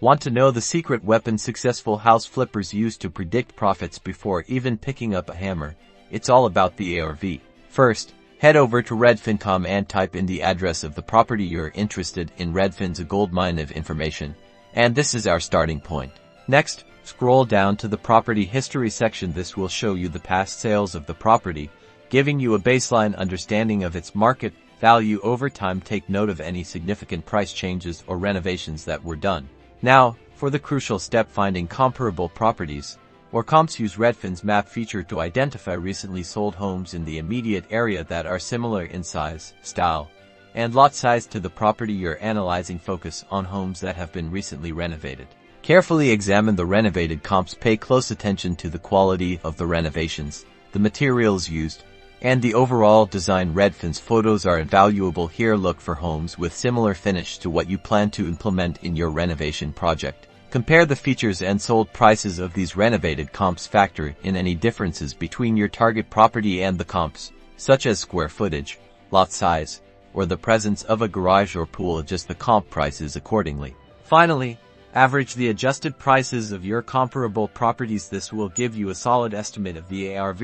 Want to know the secret weapon successful house flippers use to predict profits before even picking up a hammer? It's all about the ARV. First, head over to Redfin.com and type in the address of the property you're interested in. Redfin's a goldmine of information, and this is our starting point. Next, scroll down to the property history section. This will show you the past sales of the property, giving you a baseline understanding of its market value over time. Take note of any significant price changes or renovations that were done. Now, for the crucial step, finding comparable properties, or comps. Use Redfin's map feature to identify recently sold homes in the immediate area that are similar in size, style, and lot size to the property you're analyzing. Focus on homes that have been recently renovated. Carefully examine the renovated comps. Pay close attention to the quality of the renovations, the materials used, and the overall design. Redfin's photos are invaluable here. Look for homes with similar finish to what you plan to implement in your renovation project. Compare the features and sold prices of these renovated comps. Factor in any differences between your target property and the comps, such as square footage, lot size, or the presence of a garage or pool. Adjust the comp prices accordingly. Finally, average the adjusted prices of your comparable properties. This will give you a solid estimate of the ARV,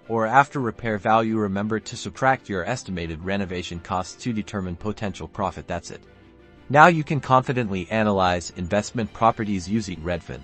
or after repair value. Remember to subtract your estimated renovation costs to determine potential profit. That's it. Now you can confidently analyze investment properties using Redfin.